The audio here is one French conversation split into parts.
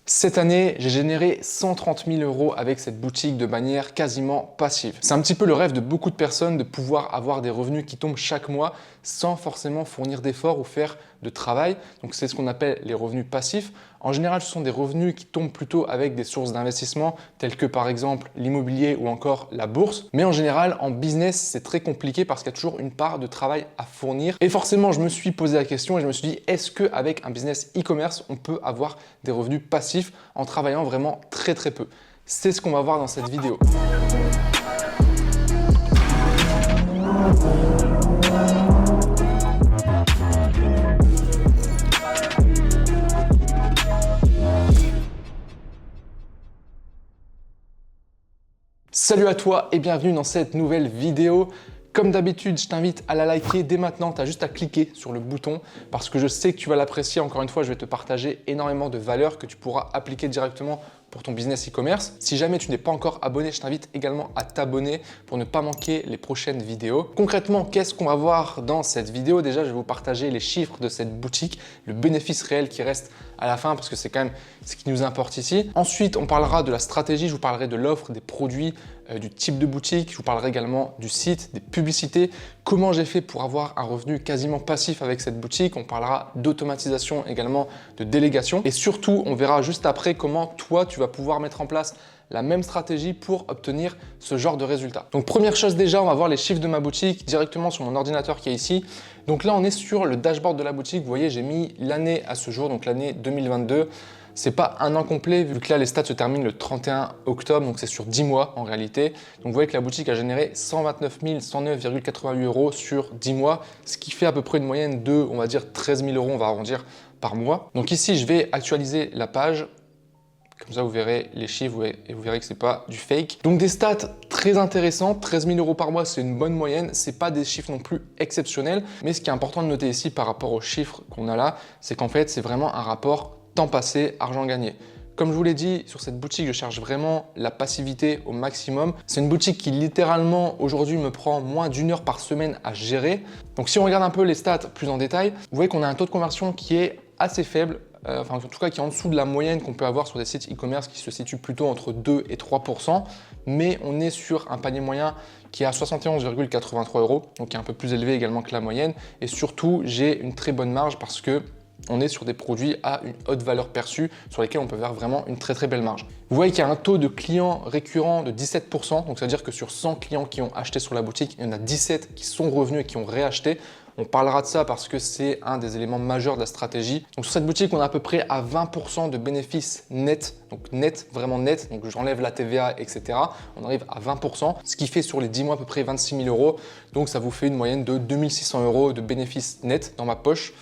Cette année, j'ai généré 130 000 € avec cette boutique de manière quasiment passive. C'est un petit peu le rêve de beaucoup de personnes de pouvoir avoir des revenus qui tombent chaque mois sans forcément fournir d'efforts ou faire de travail. Donc c'est ce qu'on appelle les revenus passifs. En général, ce sont des revenus qui tombent plutôt avec des sources d'investissement telles que par exemple l'immobilier ou encore la bourse. Mais en général, en business, c'est très compliqué parce qu'il y a toujours une part de travail à fournir. Et forcément, je me suis posé la question et je me suis dit, est-ce qu'avec un business e-commerce, on peut avoir des revenus passifs en travaillant vraiment très peu? C'est ce qu'on va voir dans cette vidéo. Salut à toi et bienvenue dans cette nouvelle vidéo. Comme d'habitude, je t'invite à la liker dès maintenant. Tu as juste à cliquer sur le bouton parce que je sais que tu vas l'apprécier. Encore une fois, je vais te partager énormément de valeurs que tu pourras appliquer directement pour ton business e-commerce. Si jamais tu n'es pas encore abonné, je t'invite également à t'abonner pour ne pas manquer les prochaines vidéos. Concrètement, qu'est-ce qu'on va voir dans cette vidéo? Déjà, je vais vous partager les chiffres de cette boutique, le bénéfice réel qui reste à la fin parce que c'est quand même ce qui nous importe ici. Ensuite, on parlera de la stratégie, je vous parlerai de l'offre, des produits, du type de boutique, je vous parlerai également du site, des publicités, comment j'ai fait pour avoir un revenu quasiment passif avec cette boutique. On parlera d'automatisation également, de délégation et surtout, on verra juste après comment toi, tu vas pouvoir mettre en place la même stratégie pour obtenir ce genre de résultats. Donc première chose déjà, on va voir les chiffres de ma boutique directement sur mon ordinateur qui est ici. Donc là, on est sur le dashboard de la boutique. Vous voyez, j'ai mis l'année à ce jour, donc l'année 2022. C'est pas un an complet vu que là, les stats se terminent le 31 octobre, donc c'est sur 10 mois en réalité. Donc vous voyez que la boutique a généré 129 109,88 € sur 10 mois, ce qui fait à peu près une moyenne de, on va dire 13 000 €, on va arrondir par mois. Donc ici, je vais actualiser la page. Comme ça, vous verrez les chiffres et vous verrez que c'est pas du fake. Donc des stats très intéressantes, 13 000 € par mois, c'est une bonne moyenne. C'est pas des chiffres non plus exceptionnels. Mais ce qui est important de noter ici par rapport aux chiffres qu'on a là, c'est qu'en fait, c'est vraiment un rapport temps passé, argent gagné. Comme je vous l'ai dit, sur cette boutique, je cherche vraiment la passivité au maximum. C'est une boutique qui littéralement aujourd'hui me prend moins d'1 heure par semaine à gérer. Donc si on regarde un peu les stats plus en détail, vous voyez qu'on a un taux de conversion qui est assez faible. Enfin en tout cas qui est en dessous de la moyenne qu'on peut avoir sur des sites e-commerce qui se situent plutôt entre 2 et 3%, mais on est sur un panier moyen qui est à 71,83 €, donc qui est un peu plus élevé également que la moyenne, et surtout j'ai une très bonne marge parce que on est sur des produits à une haute valeur perçue sur lesquels on peut faire vraiment une très belle marge. Vous voyez qu'il y a un taux de clients récurrents de 17%, donc ça veut dire que sur 100 clients qui ont acheté sur la boutique, il y en a 17 qui sont revenus et qui ont réacheté. On parlera de ça parce que c'est un des éléments majeurs de la stratégie. Donc sur cette boutique, on est à peu près à 20% de bénéfices nets, donc net, vraiment net, donc j'enlève la TVA, etc. On arrive à 20%, ce qui fait sur les 10 mois à peu près 26 000 €. Donc ça vous fait une moyenne de 2 600 € de bénéfices nets dans ma poche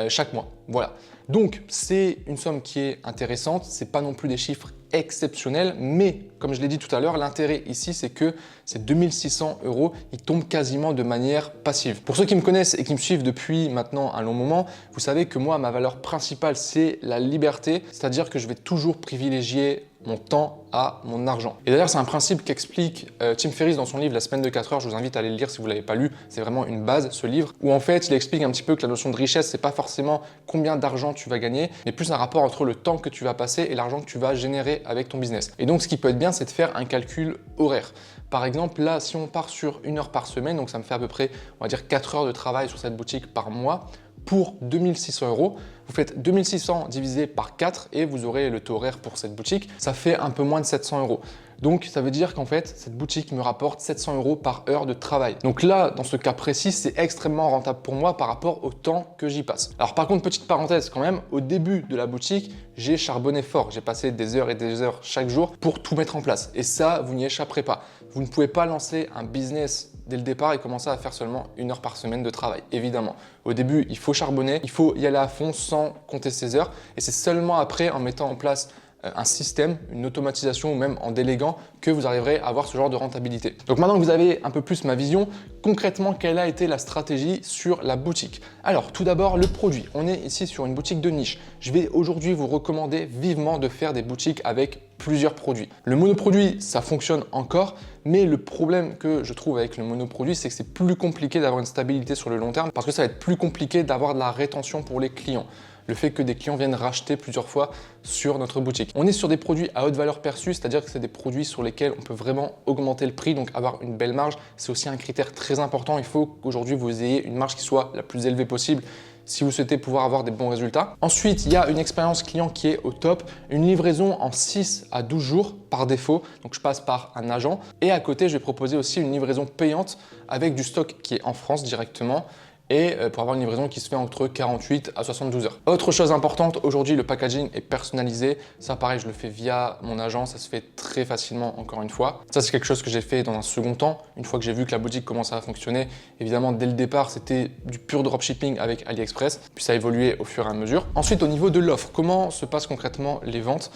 chaque mois. Voilà. Donc c'est une somme qui est intéressante, c'est pas non plus des chiffres exceptionnels, mais comme je l'ai dit tout à l'heure, l'intérêt ici c'est que ces 2 600 €, ils tombent quasiment de manière passive. Pour ceux qui me connaissent et qui me suivent depuis maintenant un long moment, vous savez que moi ma valeur principale c'est la liberté, c'est-à-dire que je vais toujours privilégier mon temps à mon argent. Et d'ailleurs, c'est un principe qu'explique Tim Ferriss dans son livre La semaine de 4 heures. Je vous invite à aller le lire si vous ne l'avez pas lu. C'est vraiment une base, ce livre, où en fait, il explique un petit peu que la notion de richesse, c'est pas forcément combien d'argent tu vas gagner, mais plus un rapport entre le temps que tu vas passer et l'argent que tu vas générer avec ton business. Et donc, ce qui peut être bien, c'est de faire un calcul horaire. Par exemple, là, si on part sur 1 heure par semaine, donc ça me fait à peu près, on va dire 4 heures de travail sur cette boutique par mois, pour 2 600 €, vous faites 2 600 divisé par 4 et vous aurez le taux horaire pour cette boutique. Ça fait un peu moins de 700 €. Donc, ça veut dire qu'en fait, cette boutique me rapporte 700 € par heure de travail. Donc là, dans ce cas précis, c'est extrêmement rentable pour moi par rapport au temps que j'y passe. Alors par contre, petite parenthèse quand même, au début de la boutique, j'ai charbonné fort. J'ai passé des heures et des heures chaque jour pour tout mettre en place. Et ça, vous n'y échapperez pas. Vous ne pouvez pas lancer un business dès le départ et commencer à faire seulement 1 heure par semaine de travail, évidemment. Au début, il faut charbonner, il faut y aller à fond sans compter ses heures. Et c'est seulement après, en mettant en place un système, une automatisation ou même en déléguant que vous arriverez à avoir ce genre de rentabilité. Donc maintenant que vous avez un peu plus ma vision, concrètement, quelle a été la stratégie sur la boutique? Alors tout d'abord, le produit. On est ici sur une boutique de niche. Je vais aujourd'hui vous recommander vivement de faire des boutiques avec plusieurs produits. Le monoproduit, ça fonctionne encore, mais le problème que je trouve avec le monoproduit, c'est que c'est plus compliqué d'avoir une stabilité sur le long terme parce que ça va être plus compliqué d'avoir de la rétention pour les clients. le fait que des clients viennent racheter plusieurs fois sur notre boutique. On est sur des produits à haute valeur perçue, c'est-à-dire que c'est des produits sur lesquels on peut vraiment augmenter le prix, donc avoir une belle marge. C'est aussi un critère très important. Il faut qu'aujourd'hui vous ayez une marge qui soit la plus élevée possible si vous souhaitez pouvoir avoir des bons résultats. Ensuite, il y a une expérience client qui est au top, une livraison en 6 à 12 jours par défaut, donc je passe par un agent. Et à côté, je vais proposer aussi une livraison payante avec du stock qui est en France directement, et pour avoir une livraison qui se fait entre 48 à 72 heures. Autre chose importante, aujourd'hui le packaging est personnalisé. Ça pareil, je le fais via mon agent, ça se fait très facilement encore une fois. Ça c'est quelque chose que j'ai fait dans un second temps, une fois que j'ai vu que la boutique commençait à fonctionner. Évidemment, dès le départ, c'était du pur dropshipping avec AliExpress, puis ça a évolué au fur et à mesure. Ensuite, au niveau de l'offre, comment se passent concrètement les ventes?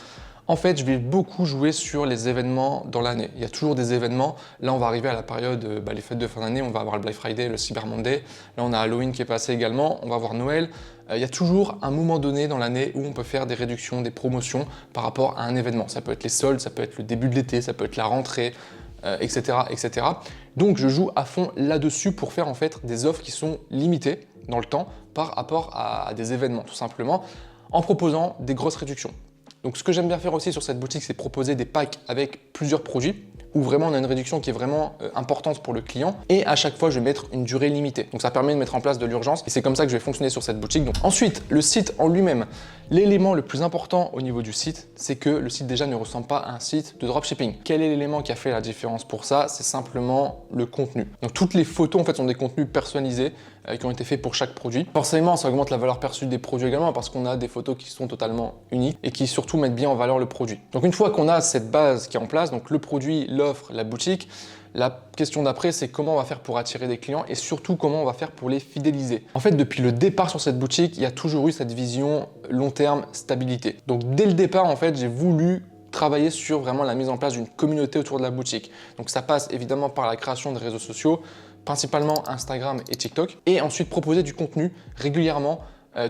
En fait, je vais beaucoup jouer sur les événements dans l'année. Il y a toujours des événements. Là, on va arriver à la période, les fêtes de fin d'année. On va avoir le Black Friday, le Cyber Monday. Là, on a Halloween qui est passé également. On va avoir Noël. Il y a toujours un moment donné dans l'année où on peut faire des réductions, des promotions par rapport à un événement. Ça peut être les soldes, ça peut être le début de l'été, ça peut être la rentrée, etc., etc. Donc, je joue à fond là-dessus pour faire en fait des offres qui sont limitées dans le temps par rapport à des événements, tout simplement, en proposant des grosses réductions. Donc ce que j'aime bien faire aussi sur cette boutique, c'est proposer des packs avec plusieurs produits où vraiment on a une réduction qui est vraiment importante pour le client, et à chaque fois je vais mettre une durée limitée. Donc ça permet de mettre en place de l'urgence, et c'est comme ça que je vais fonctionner sur cette boutique. Donc ensuite, le site en lui-même. L'élément le plus important au niveau du site, c'est que le site déjà ne ressemble pas à un site de dropshipping. Quel est l'élément qui a fait la différence pour ça? C'est simplement le contenu. Donc toutes les photos en fait sont des contenus personnalisés qui ont été faits pour chaque produit. Forcément, ça augmente la valeur perçue des produits également parce qu'on a des photos qui sont totalement uniques et qui surtout mettent bien en valeur le produit. Donc une fois qu'on a cette base qui est en place, donc le produit, l'offre, la boutique, la question d'après, c'est comment on va faire pour attirer des clients et surtout comment on va faire pour les fidéliser. En fait, depuis le départ sur cette boutique, il y a toujours eu cette vision long terme, stabilité. Donc dès le départ, en fait, j'ai voulu travailler sur vraiment la mise en place d'une communauté autour de la boutique. Donc ça passe évidemment par la création de réseaux sociaux, principalement Instagram et TikTok, et ensuite proposer du contenu régulièrement.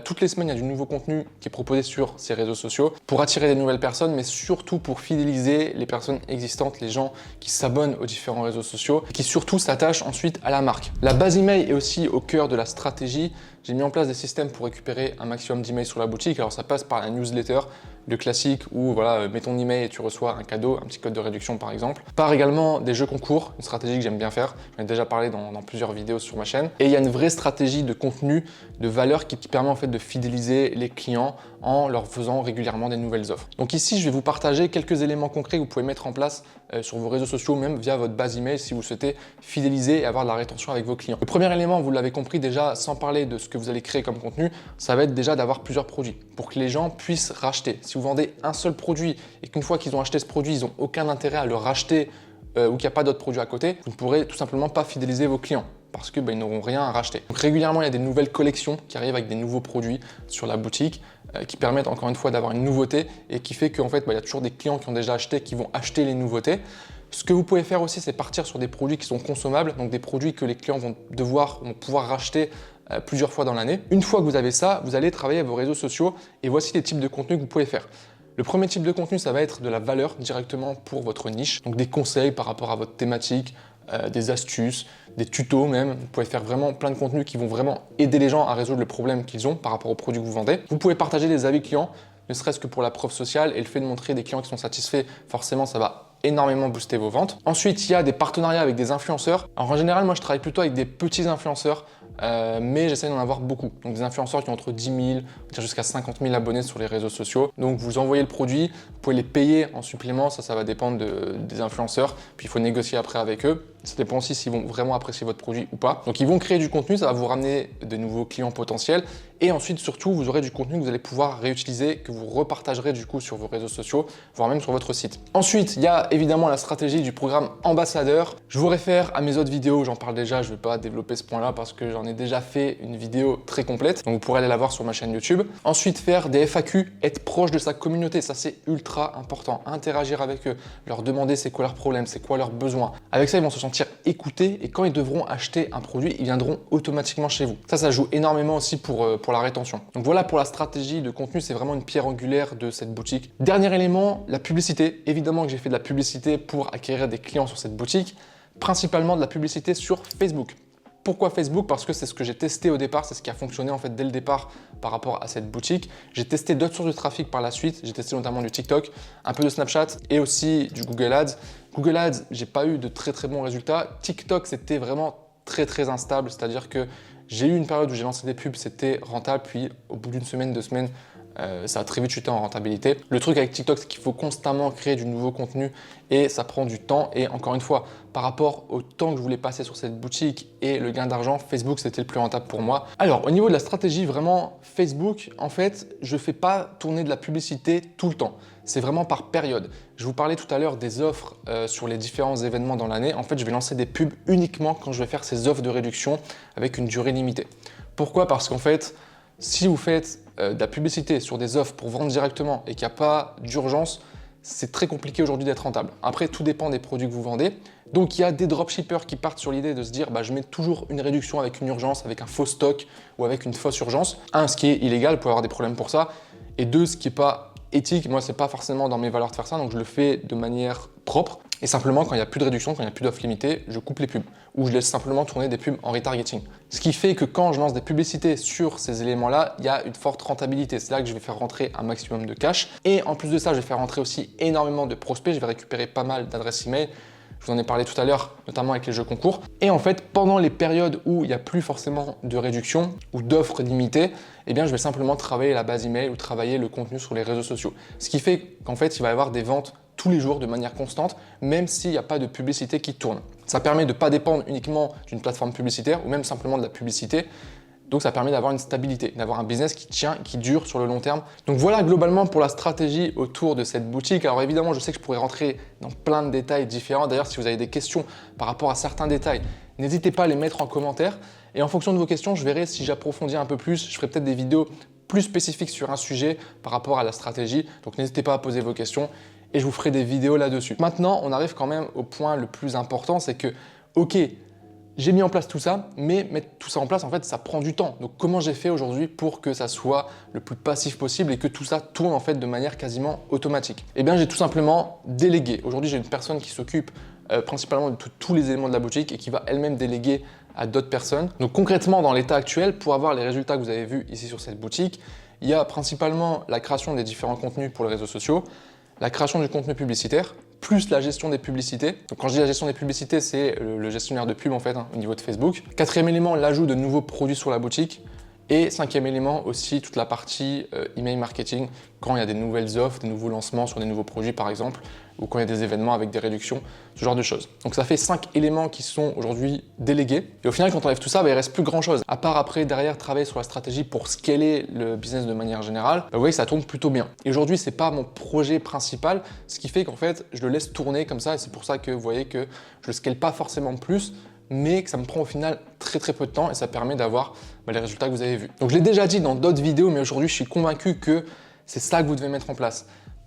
Toutes les semaines, il y a du nouveau contenu qui est proposé sur ces réseaux sociaux pour attirer des nouvelles personnes, mais surtout pour fidéliser les personnes existantes, les gens qui s'abonnent aux différents réseaux sociaux et qui surtout s'attachent ensuite à la marque. La base email est aussi au cœur de la stratégie. J'ai mis en place des systèmes pour récupérer un maximum d'emails sur la boutique. Alors ça passe par la newsletter, le classique où voilà, mets ton email et tu reçois un cadeau, un petit code de réduction par exemple. Par également des jeux concours, une stratégie que j'aime bien faire. J'en ai déjà parlé dans plusieurs vidéos sur ma chaîne. Et il y a une vraie stratégie de contenu, de valeur qui permet en fait de fidéliser les clients en leur faisant régulièrement des nouvelles offres. Donc ici, je vais vous partager quelques éléments concrets que vous pouvez mettre en place sur vos réseaux sociaux, même via votre base email si vous souhaitez fidéliser et avoir de la rétention avec vos clients. Le premier élément, vous l'avez compris déjà, sans parler de ce que vous allez créer comme contenu, ça va être déjà d'avoir plusieurs produits pour que les gens puissent racheter. Si vous vendez un seul produit et qu'une fois qu'ils ont acheté ce produit, ils n'ont aucun intérêt à le racheter ou qu'il n'y a pas d'autres produits à côté, vous ne pourrez tout simplement pas fidéliser vos clients parce qu'ils n'auront rien à racheter. Donc régulièrement, il y a des nouvelles collections qui arrivent avec des nouveaux produits sur la boutique qui permettent encore une fois d'avoir une nouveauté et qui fait qu'en fait, il y a toujours des clients qui ont déjà acheté qui vont acheter les nouveautés. Ce que vous pouvez faire aussi, c'est partir sur des produits qui sont consommables, donc des produits que les clients vont pouvoir racheter plusieurs fois dans l'année. Une fois que vous avez ça, vous allez travailler à vos réseaux sociaux et voici les types de contenus que vous pouvez faire. Le premier type de contenu, ça va être de la valeur directement pour votre niche, donc des conseils par rapport à votre thématique, des astuces, des tutos même. Vous pouvez faire vraiment plein de contenus qui vont vraiment aider les gens à résoudre le problème qu'ils ont par rapport aux produits que vous vendez. Vous pouvez partager des avis clients, ne serait-ce que pour la preuve sociale et le fait de montrer des clients qui sont satisfaits, forcément ça va énormément booster vos ventes. Ensuite, il y a des partenariats avec des influenceurs. Alors en général, moi je travaille plutôt avec des petits influenceurs, mais j'essaie d'en avoir beaucoup. Donc des influenceurs qui ont entre 10 000 jusqu'à 50 000 abonnés sur les réseaux sociaux. Donc vous envoyez le produit, vous pouvez les payer en supplément, ça va dépendre des influenceurs. Puis il faut négocier après avec eux. Ça dépend aussi s'ils vont vraiment apprécier votre produit ou pas. Donc ils vont créer du contenu, ça va vous ramener de nouveaux clients potentiels. Et ensuite, surtout, vous aurez du contenu que vous allez pouvoir réutiliser, que vous repartagerez du coup sur vos réseaux sociaux, voire même sur votre site. Ensuite, il y a évidemment la stratégie du programme ambassadeur. Je vous réfère à mes autres vidéos, j'en parle déjà, je ne vais pas développer ce point-là parce que j'en ai déjà fait une vidéo très complète. Donc vous pourrez aller la voir sur ma chaîne YouTube. Ensuite, faire des FAQ, être proche de sa communauté, ça c'est ultra important. Interagir avec eux, leur demander c'est quoi leurs problèmes, c'est quoi leurs besoins. Avec ça, ils vont se sentir écoutés et quand ils devront acheter un produit, ils viendront automatiquement chez vous. Ça joue énormément aussi pour la rétention. Donc voilà pour la stratégie de contenu, c'est vraiment une pierre angulaire de cette boutique. Dernier élément, la publicité. Évidemment que j'ai fait de la publicité pour acquérir des clients sur cette boutique, principalement de la publicité sur Facebook. Pourquoi Facebook? Parce que c'est ce que j'ai testé au départ, c'est ce qui a fonctionné en fait dès le départ par rapport à cette boutique. J'ai testé d'autres sources de trafic par la suite, j'ai testé notamment du TikTok, un peu de Snapchat et aussi du Google Ads. Google Ads, j'ai pas eu de très bons résultats. TikTok, c'était vraiment très instable, c'est-à-dire que j'ai eu une période où j'ai lancé des pubs, c'était rentable, puis au bout d'une semaine, 2 semaines, ça a très vite chuté en rentabilité. Le truc avec TikTok, c'est qu'il faut constamment créer du nouveau contenu et ça prend du temps. Et encore une fois, par rapport au temps que je voulais passer sur cette boutique et le gain d'argent, Facebook, c'était le plus rentable pour moi. Alors, au niveau de la stratégie, vraiment, Facebook, en fait, je ne fais pas tourner de la publicité tout le temps. C'est vraiment par période. Je vous parlais tout à l'heure des offres sur les différents événements dans l'année. En fait, je vais lancer des pubs uniquement quand je vais faire ces offres de réduction avec une durée limitée. Pourquoi? Parce qu'en fait, si vous faites de la publicité sur des offres pour vendre directement et qu'il n'y a pas d'urgence, c'est très compliqué aujourd'hui d'être rentable. Après, tout dépend des produits que vous vendez. Donc, il y a des dropshippers qui partent sur l'idée de se dire je mets toujours une réduction avec une urgence, avec un faux stock ou avec une fausse urgence. Un, ce qui est illégal, vous pouvez avoir des problèmes pour ça. Et deux, ce qui n'est pas éthique. Moi, c'est pas forcément dans mes valeurs de faire ça, donc je le fais de manière propre. Et simplement, quand il n'y a plus de réduction, quand il n'y a plus d'offres limitées, je coupe les pubs ou je laisse simplement tourner des pubs en retargeting. Ce qui fait que quand je lance des publicités sur ces éléments-là, il y a une forte rentabilité. C'est là que je vais faire rentrer un maximum de cash. Et en plus de ça, je vais faire rentrer aussi énormément de prospects. Je vais récupérer pas mal d'adresses email. Je vous en ai parlé tout à l'heure, notamment avec les jeux concours. Et en fait, pendant les périodes où il n'y a plus forcément de réduction ou d'offres limitées, eh bien, je vais simplement travailler la base email ou travailler le contenu sur les réseaux sociaux. Ce qui fait qu'en fait, il va y avoir des ventes tous les jours de manière constante, même s'il n'y a pas de publicité qui tourne. Ça permet de ne pas dépendre uniquement d'une plateforme publicitaire ou même simplement de la publicité. Donc ça permet d'avoir une stabilité, d'avoir un business qui tient, qui dure sur le long terme. Donc voilà globalement pour la stratégie autour de cette boutique. Alors évidemment, je sais que je pourrais rentrer dans plein de détails différents. D'ailleurs, si vous avez des questions par rapport à certains détails, n'hésitez pas à les mettre en commentaire. Et en fonction de vos questions, je verrai si j'approfondis un peu plus. Je ferai peut-être des vidéos plus spécifiques sur un sujet par rapport à la stratégie. Donc n'hésitez pas à poser vos questions et je vous ferai des vidéos là-dessus. Maintenant, on arrive quand même au point le plus important, c'est que, ok, j'ai mis en place tout ça, mais mettre tout ça en place, en fait, ça prend du temps. Donc, comment j'ai fait aujourd'hui pour que ça soit le plus passif possible et que tout ça tourne en fait de manière quasiment automatique? Eh bien, j'ai tout simplement délégué. Aujourd'hui, j'ai une personne qui s'occupe principalement de tous les éléments de la boutique et qui va elle-même déléguer à d'autres personnes. Donc, concrètement, dans l'état actuel, pour avoir les résultats que vous avez vus ici sur cette boutique, il y a principalement la création des différents contenus pour les réseaux sociaux, la création du contenu publicitaire, plus la gestion des publicités. Donc quand je dis la gestion des publicités, c'est le gestionnaire de pub en fait, au niveau de Facebook. Quatrième élément, l'ajout de nouveaux produits sur la boutique. Et cinquième élément aussi, toute la partie email marketing, quand il y a des nouvelles offres, des nouveaux lancements sur des nouveaux produits par exemple, ou quand il y a des événements avec des réductions, ce genre de choses. Donc ça fait 5 éléments qui sont aujourd'hui délégués. Et au final, quand on enlève tout ça, il ne reste plus grand chose. À part après, derrière, travailler sur la stratégie pour scaler le business de manière générale, vous voyez que ça tourne plutôt bien. Et aujourd'hui, ce n'est pas mon projet principal, ce qui fait qu'en fait, je le laisse tourner comme ça. Et c'est pour ça que vous voyez que je ne scale pas forcément plus, mais que ça me prend au final très peu de temps et ça permet d'avoir les résultats que vous avez vus. Donc je l'ai déjà dit dans d'autres vidéos, mais aujourd'hui je suis convaincu que c'est ça que vous devez mettre en place.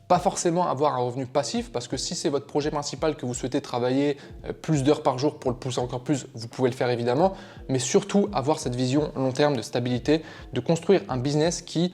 Pas forcément avoir un revenu passif, parce que si c'est votre projet principal que vous souhaitez travailler plus d'heures par jour pour le pousser encore plus, vous pouvez le faire évidemment, mais surtout avoir cette vision long terme de stabilité, de construire un business qui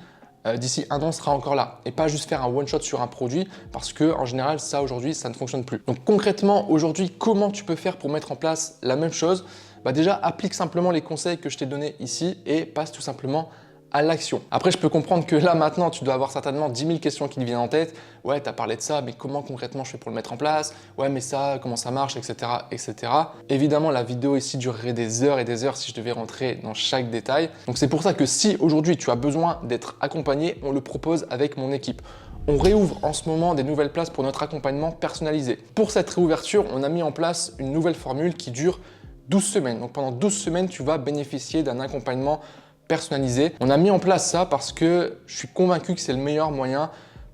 d'ici 1 an sera encore là et pas juste faire un one shot sur un produit parce que en général ça aujourd'hui ça ne fonctionne plus. Donc concrètement aujourd'hui comment tu peux faire pour mettre en place la même chose? Déjà applique simplement les conseils que je t'ai donnés ici et passe tout simplement à l'action. Après, je peux comprendre que là, maintenant, tu dois avoir certainement 10 000 questions qui te viennent en tête. Ouais, tu as parlé de ça, mais comment concrètement je fais pour le mettre en place? Ouais, mais ça, comment ça marche, etc., etc. Évidemment, la vidéo ici durerait des heures et des heures si je devais rentrer dans chaque détail. Donc, c'est pour ça que si aujourd'hui, tu as besoin d'être accompagné, on le propose avec mon équipe. On réouvre en ce moment des nouvelles places pour notre accompagnement personnalisé. Pour cette réouverture, on a mis en place une nouvelle formule qui dure 12 semaines. Donc, pendant 12 semaines, tu vas bénéficier d'un accompagnement personnalisé. On a mis en place ça parce que je suis convaincu que c'est le meilleur moyen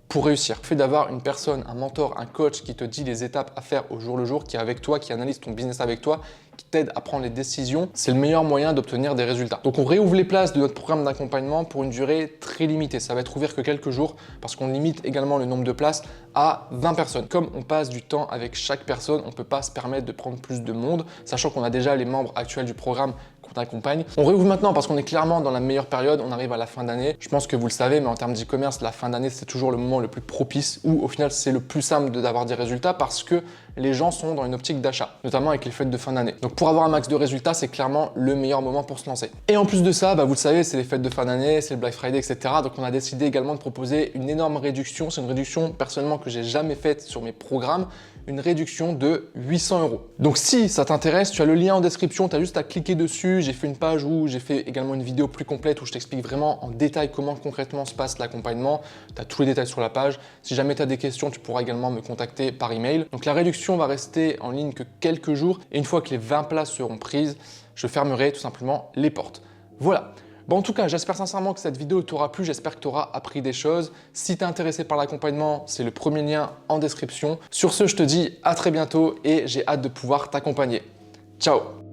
pour réussir. Le fait d'avoir une personne, un mentor, un coach qui te dit les étapes à faire au jour le jour, qui est avec toi, qui analyse ton business avec toi, qui t'aide à prendre les décisions, c'est le meilleur moyen d'obtenir des résultats. Donc on réouvre les places de notre programme d'accompagnement pour une durée très limitée. Ça va être ouvert que quelques jours parce qu'on limite également le nombre de places à 20 personnes. Comme on passe du temps avec chaque personne, on ne peut pas se permettre de prendre plus de monde, sachant qu'on a déjà les membres actuels du programme qu'on accompagne. On réouvre maintenant parce qu'on est clairement dans la meilleure période, on arrive à la fin d'année. Je pense que vous le savez, mais en termes d'e-commerce, la fin d'année, c'est toujours le moment le plus propice où au final, c'est le plus simple d'avoir des résultats parce que les gens sont dans une optique d'achat, notamment avec les fêtes de fin d'année. Donc pour avoir un max de résultats, c'est clairement le meilleur moment pour se lancer. Et en plus de ça, vous le savez, c'est les fêtes de fin d'année, c'est le Black Friday, etc. Donc on a décidé également de proposer une énorme réduction. C'est une réduction personnellement que j'ai jamais faite sur mes programmes, une réduction de 800 €. Donc si ça t'intéresse, tu as le lien en description, tu as juste à cliquer dessus. J'ai fait une page où j'ai fait également une vidéo plus complète où je t'explique vraiment en détail comment concrètement se passe l'accompagnement. Tu as tous les détails sur la page. Si jamais tu as des questions, tu pourras également me contacter par email. Donc la réduction va rester en ligne que quelques jours et une fois que les 20 places seront prises, je fermerai tout simplement les portes. Voilà. Bon, en tout cas, j'espère sincèrement que cette vidéo t'aura plu, j'espère que tu auras appris des choses. Si tu es intéressé par l'accompagnement, c'est le premier lien en description. Sur ce, je te dis à très bientôt et j'ai hâte de pouvoir t'accompagner. Ciao!